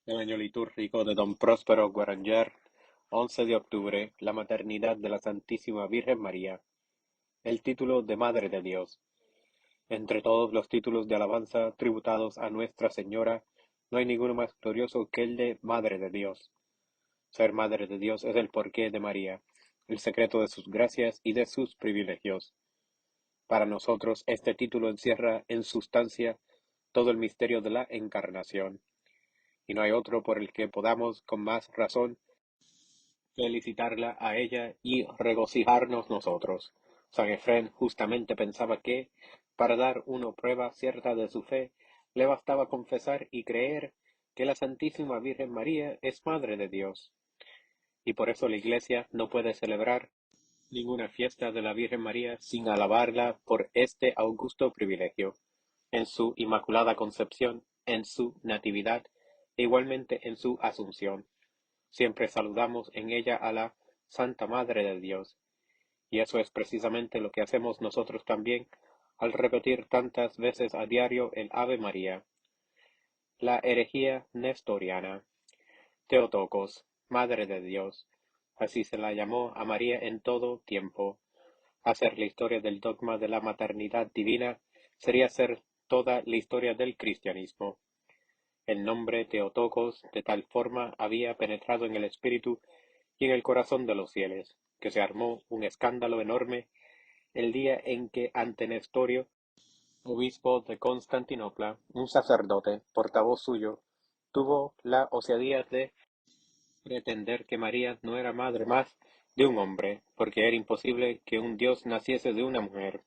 El año litúrgico de Don Próspero Guaranger, 11 de octubre, la maternidad de la Santísima Virgen María. El título de Madre de Dios. Entre todos los títulos de alabanza tributados a Nuestra Señora, no hay ninguno más glorioso que el de Madre de Dios. Ser Madre de Dios es el porqué de María, el secreto de sus gracias y de sus privilegios. Para nosotros este título encierra en sustancia todo el misterio de la Encarnación, y no hay otro por el que podamos con más razón felicitarla a ella y regocijarnos nosotros. San Efrén justamente pensaba que, para dar uno prueba cierta de su fe, le bastaba confesar y creer que la Santísima Virgen María es Madre de Dios. Y por eso la Iglesia no puede celebrar ninguna fiesta de la Virgen María sin alabarla por este augusto privilegio, en su Inmaculada Concepción, en su Natividad e igualmente en su Asunción. Siempre saludamos en ella a la Santa Madre de Dios, y eso es precisamente lo que hacemos nosotros también al repetir tantas veces a diario el Ave María. La herejía nestoriana. Teotocos, Madre de Dios, así se la llamó a María en todo tiempo. Hacer la historia del dogma de la maternidad divina sería hacer toda la historia del cristianismo. El nombre Teotocos de tal forma había penetrado en el espíritu y en el corazón de los fieles, que se armó un escándalo enorme el día en que ante Nestorio, obispo de Constantinopla, un sacerdote, portavoz suyo, tuvo la osadía de pretender que María no era madre más de un hombre, porque era imposible que un dios naciese de una mujer.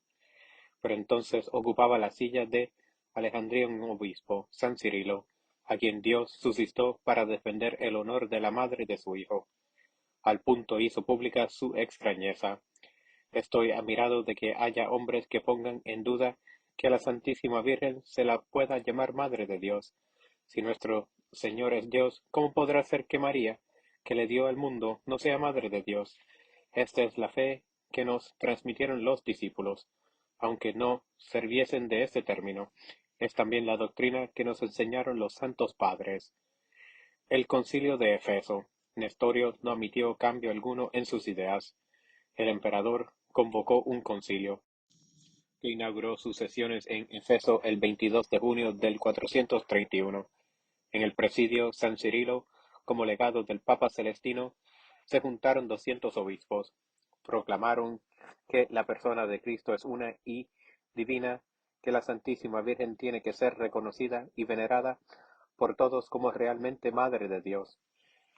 Pero entonces ocupaba la silla de Alejandría un obispo, San Cirilo, a quien Dios suscitó para defender el honor de la madre de su hijo. Al punto hizo pública su extrañeza. Estoy admirado de que haya hombres que pongan en duda que a la Santísima Virgen se la pueda llamar Madre de Dios. Si nuestro Señor es Dios, ¿cómo podrá ser que María, que le dio al mundo, no sea Madre de Dios? Esta es la fe que nos transmitieron los discípulos, aunque no serviesen de este término. Es también la doctrina que nos enseñaron los santos padres. El Concilio de Efeso. Nestorio no admitió cambio alguno en sus ideas. El emperador convocó un concilio, que inauguró sus sesiones en Efeso el 22 de junio del 431. En el presidio San Cirilo, como legado del Papa Celestino, se juntaron 200 obispos. Proclamaron que la persona de Cristo es una y divina, que la Santísima Virgen tiene que ser reconocida y venerada por todos como realmente Madre de Dios.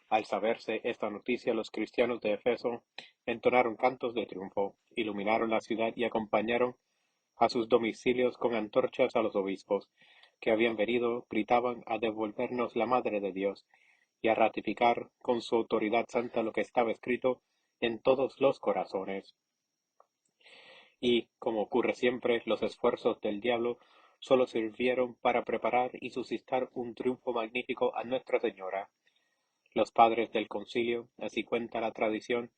Al saberse esta noticia, los cristianos de Efeso entonaron cantos de triunfo, iluminaron la ciudad y acompañaron a sus domicilios con antorchas a los obispos, que habían venido, gritaban a devolvernos la Madre de Dios y a ratificar con su autoridad santa lo que estaba escrito en todos los corazones. Y, como ocurre siempre, los esfuerzos del diablo solo sirvieron para preparar y suscitar un triunfo magnífico a Nuestra Señora. Los padres del concilio, así cuenta la tradición,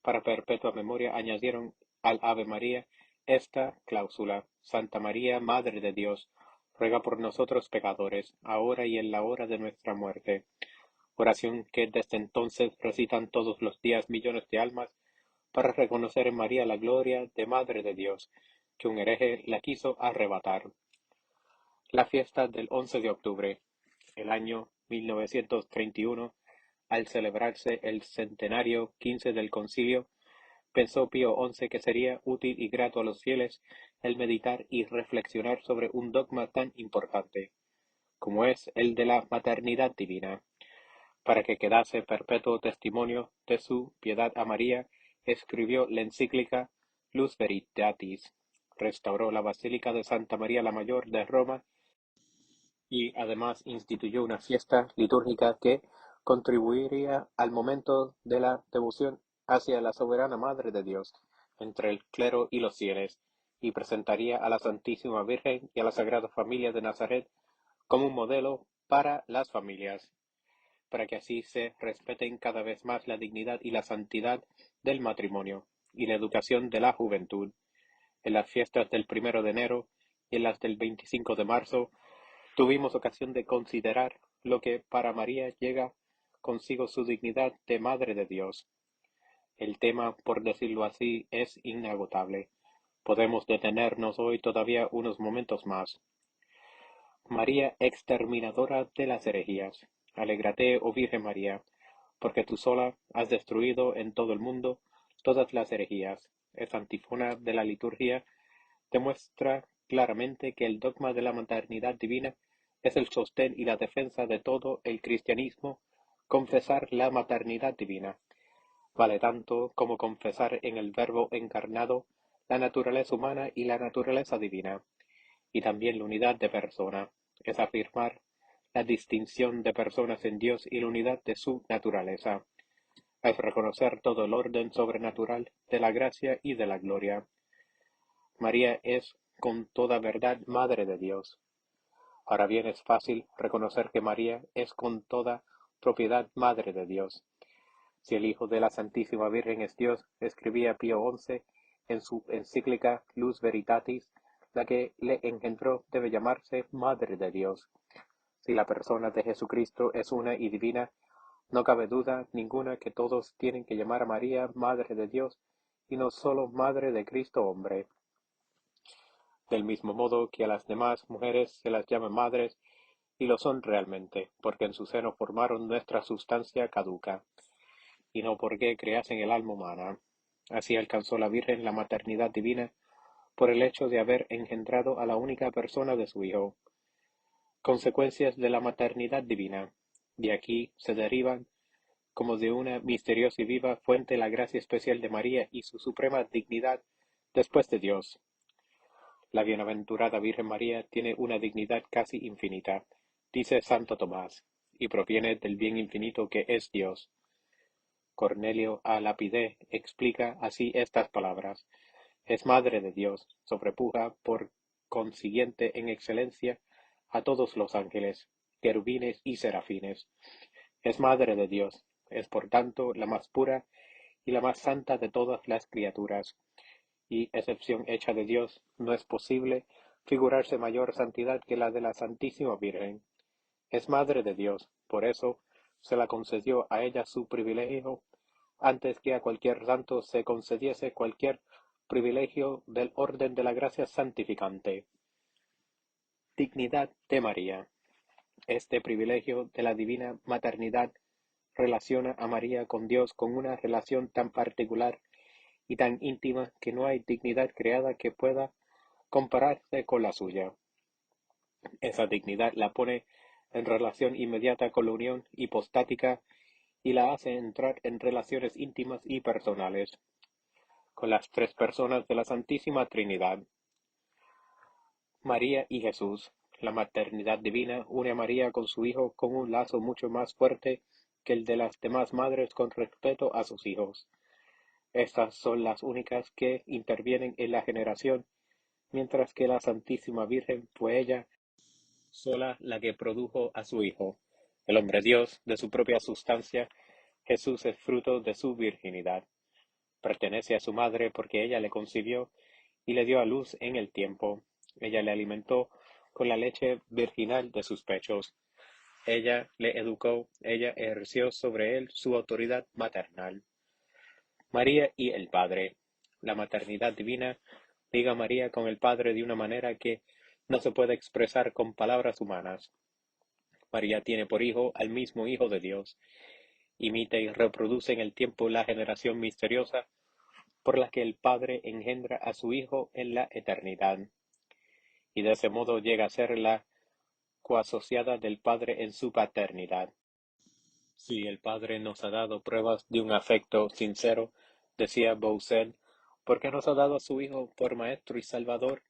para perpetua memoria añadieron al Ave María esta cláusula: Santa María, Madre de Dios, ruega por nosotros pecadores, ahora y en la hora de nuestra muerte. Oración que desde entonces recitan todos los días millones de almas para reconocer en María la gloria de Madre de Dios, que un hereje la quiso arrebatar. La fiesta del 11 de octubre, el año 1931, al celebrarse el centenario 15 del concilio, pensó Pío XI que sería útil y grato a los fieles el meditar y reflexionar sobre un dogma tan importante, como es el de la maternidad divina. Para que quedase perpetuo testimonio de su piedad a María, escribió la encíclica Luz Veritatis, restauró la Basílica de Santa María la Mayor de Roma y además instituyó una fiesta litúrgica que contribuiría al momento de la devoción hacia la soberana Madre de Dios entre el clero y los fieles, y presentaría a la Santísima Virgen y a la Sagrada Familia de Nazaret como un modelo para las familias, para que así se respeten cada vez más la dignidad y la santidad del matrimonio y la educación de la juventud. En las fiestas del 1 de enero y en las del 25 de marzo tuvimos ocasión de considerar lo que para María llega consigo su dignidad de Madre de Dios. El tema, por decirlo así, es inagotable. Podemos detenernos hoy todavía unos momentos más. María, exterminadora de las herejías. Alégrate, oh Virgen María, porque tú sola has destruido en todo el mundo todas las herejías. Esta antífona de la liturgia demuestra claramente que el dogma de la maternidad divina es el sostén y la defensa de todo el cristianismo. Confesar la maternidad divina vale tanto como confesar en el Verbo encarnado la naturaleza humana y la naturaleza divina, y también la unidad de persona. Es afirmar la distinción de personas en Dios y la unidad de su naturaleza. Es reconocer todo el orden sobrenatural de la gracia y de la gloria. María es, con toda verdad, Madre de Dios. Ahora bien, es fácil reconocer que María es con toda propiedad Madre de Dios. Si el Hijo de la Santísima Virgen es Dios, escribía Pío XI en su encíclica Luz Veritatis, la que le engendró debe llamarse Madre de Dios. Si la persona de Jesucristo es una y divina, no cabe duda ninguna que todos tienen que llamar a María Madre de Dios y no solo Madre de Cristo hombre. Del mismo modo que a las demás mujeres se las llama madres, y lo son realmente, porque en su seno formaron nuestra sustancia caduca, y no porque creasen el alma humana. Así alcanzó la Virgen la maternidad divina por el hecho de haber engendrado a la única persona de su Hijo. Consecuencias de la maternidad divina. De aquí se derivan, como de una misteriosa y viva fuente, la gracia especial de María y su suprema dignidad después de Dios. La bienaventurada Virgen María tiene una dignidad casi infinita, dice Santo Tomás, y proviene del bien infinito que es Dios. Cornelio a Lapide explica así estas palabras: es Madre de Dios, sobrepuja por consiguiente en excelencia a todos los ángeles, querubines y serafines. Es Madre de Dios, es por tanto la más pura y la más santa de todas las criaturas, y excepción hecha de Dios, no es posible figurarse mayor santidad que la de la Santísima Virgen. Es Madre de Dios, por eso se la concedió a ella su privilegio antes que a cualquier santo se concediese cualquier privilegio del orden de la gracia santificante. Dignidad de María. Este privilegio de la divina maternidad relaciona a María con Dios con una relación tan particular y tan íntima que no hay dignidad creada que pueda compararse con la suya. Esa dignidad la pone en relación inmediata con la unión hipostática y la hace entrar en relaciones íntimas y personales con las tres personas de la Santísima Trinidad. María y Jesús. La maternidad divina une a María con su Hijo con un lazo mucho más fuerte que el de las demás madres con respecto a sus hijos. Estas son las únicas que intervienen en la generación, mientras que la Santísima Virgen fue ella sola la que produjo a su Hijo. El hombre Dios, de su propia sustancia, Jesús es fruto de su virginidad. Pertenece a su madre porque ella le concibió y le dio a luz en el tiempo. Ella le alimentó con la leche virginal de sus pechos. Ella le educó, ella ejerció sobre él su autoridad maternal. María y el Padre. La maternidad divina liga a María con el Padre de una manera que no se puede expresar con palabras humanas. María tiene por hijo al mismo Hijo de Dios. Imita y reproduce en el tiempo la generación misteriosa por la que el Padre engendra a su Hijo en la eternidad, y de ese modo llega a ser la coasociada del Padre en su paternidad. Si el Padre nos ha dado pruebas de un afecto sincero, decía Bossuet, porque nos ha dado a su Hijo por Maestro y Salvador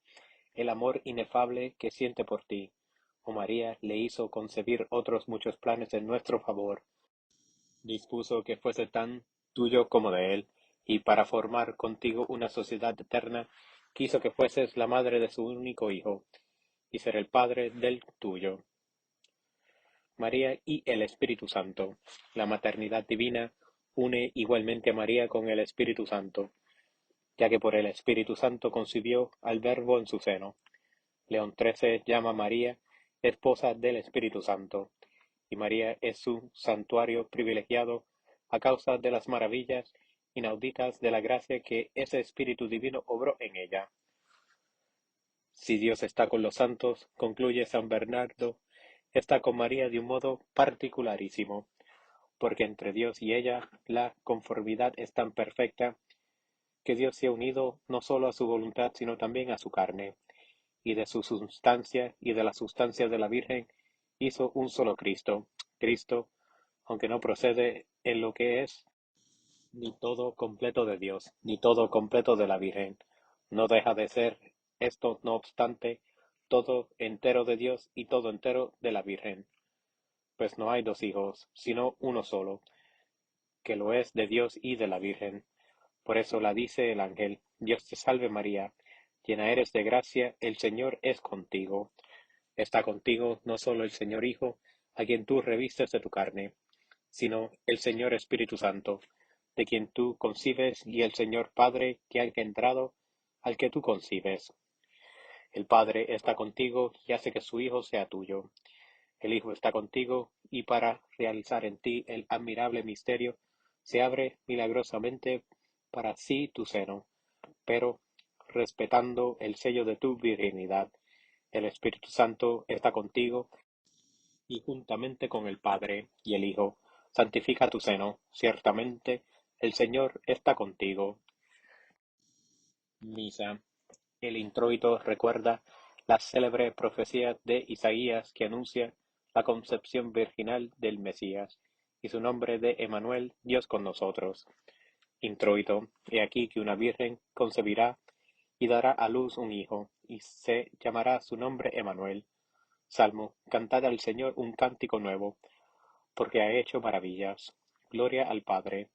el amor inefable que siente por ti. Oh María le hizo concebir otros muchos planes en nuestro favor. Dispuso que fuese tan tuyo como de él, y para formar contigo una sociedad eterna, quiso que fueses la madre de su único Hijo, y ser el Padre del tuyo. María y el Espíritu Santo. La maternidad divina une igualmente a María con el Espíritu Santo, ya que por el Espíritu Santo concibió al Verbo en su seno. León XIII llama a María esposa del Espíritu Santo, y María es su santuario privilegiado a causa de las maravillas inauditas de la gracia que ese Espíritu Divino obró en ella. Si Dios está con los santos, concluye San Bernardo, está con María de un modo particularísimo, porque entre Dios y ella la conformidad es tan perfecta que Dios se ha unido no solo a su voluntad, sino también a su carne, y de su sustancia y de la sustancia de la Virgen hizo un solo Cristo. Cristo, aunque no procede en lo que es ni todo completo de Dios, ni todo completo de la Virgen, no deja de ser esto, no obstante, todo entero de Dios y todo entero de la Virgen. Pues no hay dos hijos, sino uno solo, que lo es de Dios y de la Virgen. Por eso la dice el ángel: Dios te salve María, llena eres de gracia, el Señor es contigo. Está contigo no solo el Señor Hijo, a quien tú revistes de tu carne, sino el Señor Espíritu Santo, de quien tú concibes, y el Señor Padre, que ha engendrado al que tú concibes. El Padre está contigo y hace que su Hijo sea tuyo. El Hijo está contigo, y para realizar en ti el admirable misterio, se abre milagrosamente para sí tu seno, pero respetando el sello de tu virginidad. El Espíritu Santo está contigo, y juntamente con el Padre y el Hijo, santifica tu seno. Ciertamente el Señor está contigo. Misa. El introito recuerda la célebre profecía de Isaías que anuncia la concepción virginal del Mesías y su nombre de Emmanuel, Dios con nosotros. Introito. He aquí que una virgen concebirá y dará a luz un hijo, y se llamará su nombre Emmanuel. Salmo. Cantad al Señor un cántico nuevo, porque ha hecho maravillas. Gloria al Padre.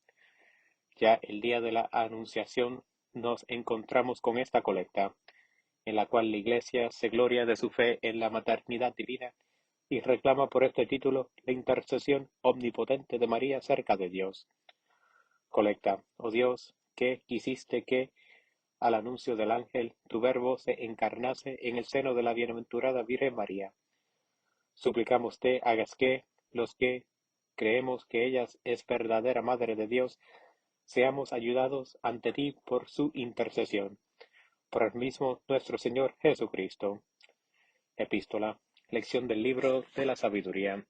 Ya el día de la Anunciación nos encontramos con esta colecta, en la cual la Iglesia se gloria de su fe en la maternidad divina y reclama por este título la intercesión omnipotente de María cerca de Dios. Colecta. Oh Dios, que quisiste que, al anuncio del ángel, tu Verbo se encarnase en el seno de la bienaventurada Virgen María. Suplicamos te hagas que, los que creemos que ella es verdadera Madre de Dios, seamos ayudados ante ti por su intercesión. Por el mismo nuestro Señor Jesucristo. Epístola. Lección del libro de la sabiduría.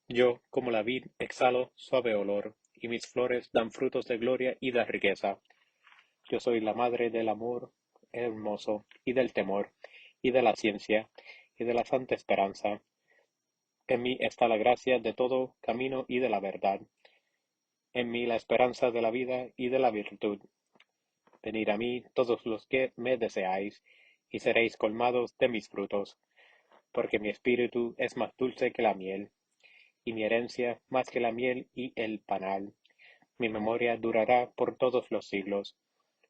Yo, como la vid, exhalo suave olor, y mis flores dan frutos de gloria y de riqueza. Yo soy la madre del amor hermoso, y del temor, y de la ciencia, y de la santa esperanza. En mí está la gracia de todo camino y de la verdad. En mí la esperanza de la vida y de la virtud. Venid a mí todos los que me deseáis, y seréis colmados de mis frutos, porque mi espíritu es más dulce que la miel, y mi herencia más que la miel y el panal. Mi memoria durará por todos los siglos.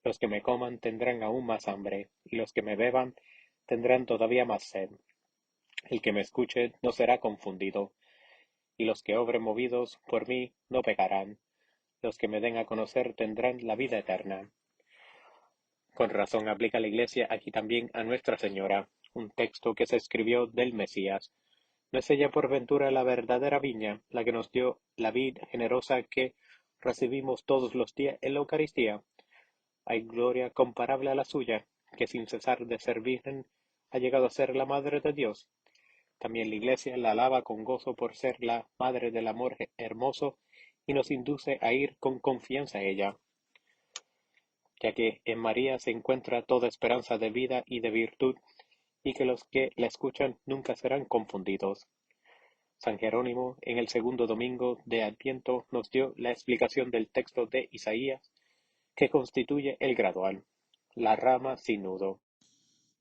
Los que me coman tendrán aún más hambre, y los que me beban tendrán todavía más sed. El que me escuche no será confundido, y los que obren movidos por mí no pecarán. Los que me den a conocer tendrán la vida eterna. Con razón aplica la Iglesia aquí también a Nuestra Señora, un texto que se escribió del Mesías. ¿No es ella por ventura la verdadera viña, la que nos dio la vid generosa que recibimos todos los días en la Eucaristía? Hay gloria comparable a la suya, que sin cesar de ser virgen ha llegado a ser la Madre de Dios. También la Iglesia la alaba con gozo por ser la Madre del amor hermoso y nos induce a ir con confianza a ella, ya que en María se encuentra toda esperanza de vida y de virtud, y que los que la escuchan nunca serán confundidos. San Jerónimo, en el segundo domingo de Adviento, nos dio la explicación del texto de Isaías, que constituye el gradual, la rama sin nudo.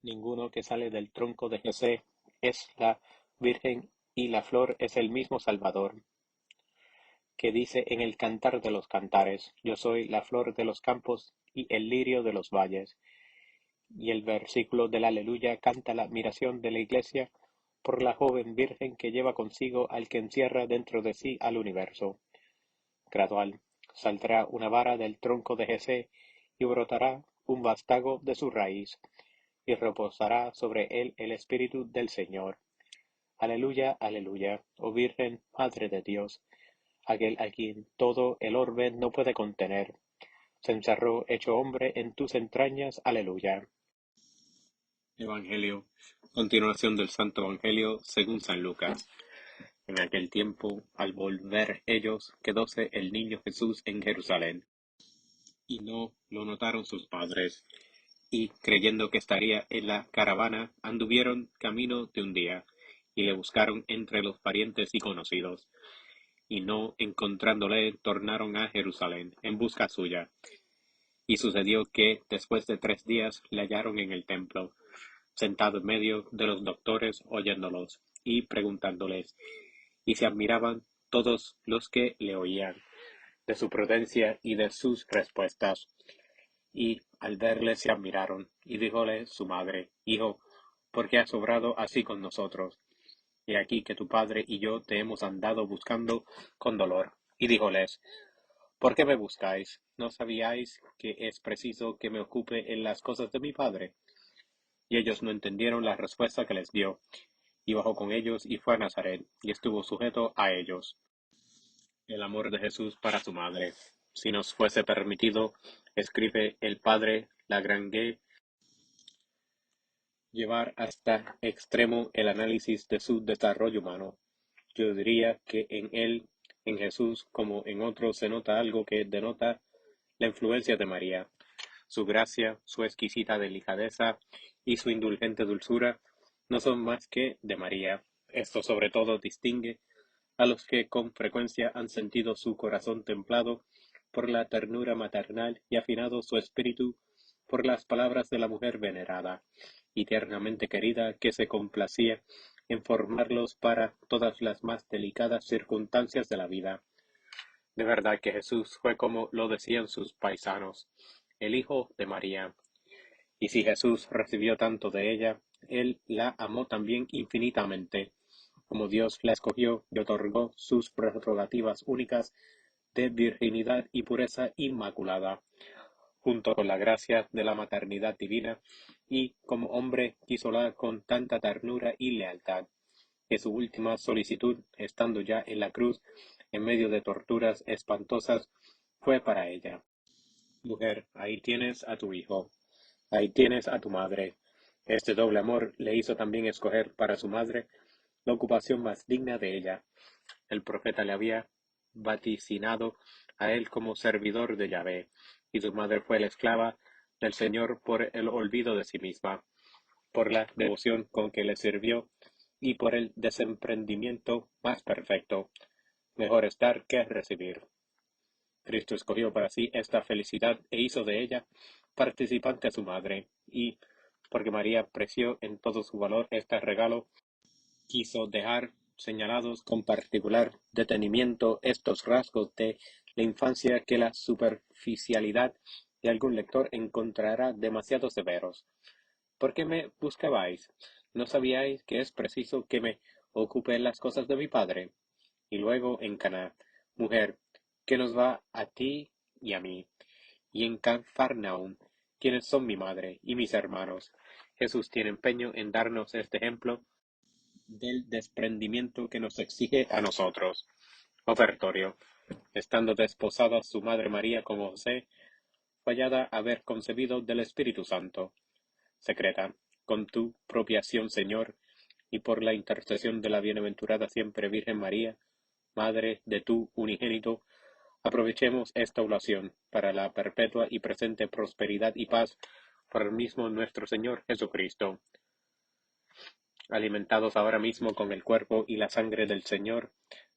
Ninguno que sale del tronco de Jesé es la Virgen, y la flor es el mismo Salvador, que dice en el Cantar de los Cantares: Yo soy la flor de los campos y el lirio de los valles. Y el versículo del Aleluya canta la admiración de la Iglesia por la joven Virgen que lleva consigo al que encierra dentro de sí al universo. Gradual, saldrá una vara del tronco de Jesé y brotará un vástago de su raíz, y reposará sobre él el Espíritu del Señor. Aleluya, aleluya, oh Virgen, Madre de Dios, aquel a quien todo el orbe no puede contener, se encerró hecho hombre en tus entrañas, aleluya. Evangelio, continuación del Santo Evangelio según San Lucas. En aquel tiempo, al volver ellos, quedóse el niño Jesús en Jerusalén, y no lo notaron sus padres, y creyendo que estaría en la caravana, anduvieron camino de un día, y le buscaron entre los parientes y conocidos, y no encontrándole, tornaron a Jerusalén en busca suya. Y sucedió que, después de 3 días, le hallaron en el templo, sentado en medio de los doctores, oyéndolos y preguntándoles, y se admiraban todos los que le oían, de su prudencia y de sus respuestas. Y al verle se admiraron, y díjole su madre, Hijo, ¿por qué has obrado así con nosotros? He aquí que tu padre y yo te hemos andado buscando con dolor. Y díjoles, ¿por qué me buscáis? ¿No sabíais que es preciso que me ocupe en las cosas de mi padre? Y ellos no entendieron la respuesta que les dio. Y bajó con ellos y fue a Nazaret, y estuvo sujeto a ellos. El amor de Jesús para su madre. Si nos fuese permitido, escribe el padre Lagrange, llevar hasta extremo el análisis de su desarrollo humano. Yo diría que en él, en Jesús, como en otros, se nota algo que denota la influencia de María. Su gracia, su exquisita delicadeza y su indulgente dulzura no son más que de María. Esto sobre todo distingue a los que con frecuencia han sentido su corazón templado por la ternura maternal y afinado su espíritu por las palabras de la mujer venerada y tiernamente querida que se complacía en formarlos para todas las más delicadas circunstancias de la vida. De verdad que Jesús fue como lo decían sus paisanos, el hijo de María. Y si Jesús recibió tanto de ella, él la amó también infinitamente, como Dios la escogió y otorgó sus prerrogativas únicas de virginidad y pureza inmaculada, junto con la gracia de la maternidad divina, y como hombre quísola con tanta ternura y lealtad, que su última solicitud, estando ya en la cruz, en medio de torturas espantosas, fue para ella. Mujer, ahí tienes a tu hijo, ahí tienes a tu madre. Este doble amor le hizo también escoger para su madre la ocupación más digna de ella. El profeta le había vaticinado a él como servidor de Yahvé, y su madre fue la esclava del Señor por el olvido de sí misma, por la devoción con que le sirvió y por el desemprendimiento más perfecto. Mejor es dar que recibir. Cristo escogió para sí esta felicidad e hizo de ella participante a su madre, y, porque María apreció en todo su valor este regalo, quiso dejar señalados con particular detenimiento estos rasgos de la infancia que la superficialidad de algún lector encontrará demasiado severos. ¿Por qué me buscabais? ¿No sabíais que es preciso que me ocupe en las cosas de mi padre? Y luego en Caná, mujer, ¿qué nos va a ti y a mí? Y en Cafarnaum, ¿quiénes son mi madre y mis hermanos? Jesús tiene empeño en darnos este ejemplo del desprendimiento que nos exige a nosotros. Ofertorio. Estando desposada su madre María con José, fue hallada haber concebido del Espíritu Santo. Secreta, con tu propiación, Señor, y por la intercesión de la bienaventurada siempre Virgen María, Madre de tu unigénito, aprovechemos esta oración para la perpetua y presente prosperidad y paz por el mismo nuestro Señor Jesucristo. Alimentados ahora mismo con el cuerpo y la sangre del Señor,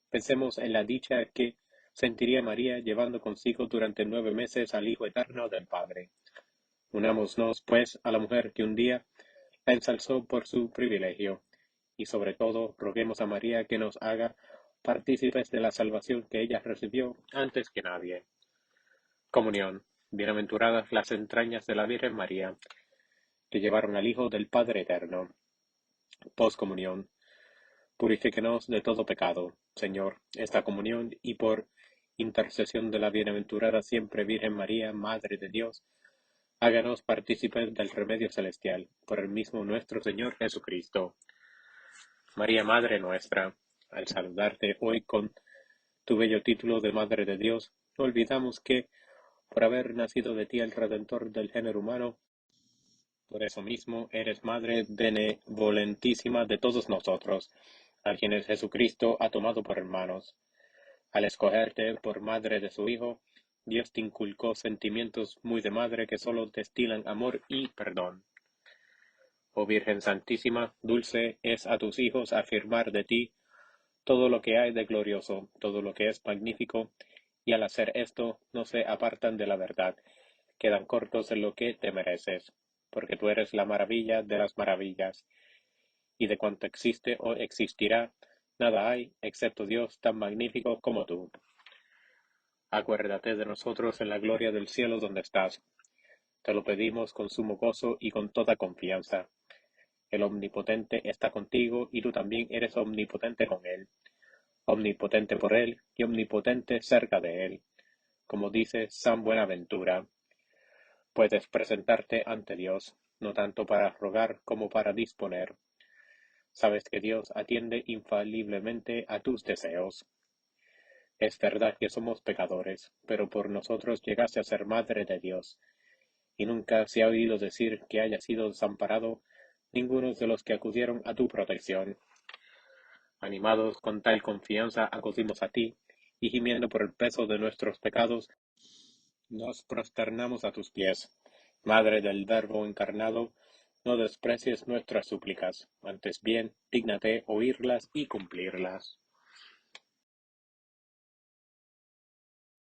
pensemos en la dicha que sentiría María llevando consigo durante 9 meses al Hijo eterno del Padre. Unámonos, pues, a la mujer que un día la ensalzó por su privilegio, y sobre todo roguemos a María que nos haga partícipes de la salvación que ella recibió antes que nadie. Comunión. Bienaventuradas las entrañas de la Virgen María, que llevaron al Hijo del Padre eterno. Postcomunión. Purifíquenos de todo pecado, Señor, esta comunión, y por intercesión de la bienaventurada siempre Virgen María, Madre de Dios, háganos partícipes del remedio celestial, por el mismo nuestro Señor Jesucristo. María, Madre nuestra, al saludarte hoy con tu bello título de Madre de Dios, no olvidamos que, por haber nacido de ti el Redentor del género humano, por eso mismo eres Madre benevolentísima de todos nosotros, a quienes Jesucristo ha tomado por hermanos. Al escogerte por madre de su Hijo, Dios te inculcó sentimientos muy de madre que sólo destilan amor y perdón. Oh Virgen Santísima, dulce es a tus hijos afirmar de ti todo lo que hay de glorioso, todo lo que es magnífico, y al hacer esto no se apartan de la verdad, quedan cortos en lo que te mereces, porque tú eres la maravilla de las maravillas, y de cuanto existe o existirá, nada hay, excepto Dios tan magnífico como tú. Acuérdate de nosotros en la gloria del cielo donde estás. Te lo pedimos con sumo gozo y con toda confianza. El Omnipotente está contigo y tú también eres omnipotente con Él, omnipotente por Él y omnipotente cerca de Él. Como dice San Buenaventura, puedes presentarte ante Dios, no tanto para rogar como para disponer. Sabes que Dios atiende infaliblemente a tus deseos. Es verdad que somos pecadores, pero por nosotros llegaste a ser Madre de Dios, y nunca se ha oído decir que haya sido desamparado ninguno de los que acudieron a tu protección. Animados con tal confianza acudimos a ti, y gimiendo por el peso de nuestros pecados, nos prosternamos a tus pies. Madre del Verbo encarnado, no desprecies nuestras súplicas, antes bien, dígnate oírlas y cumplirlas.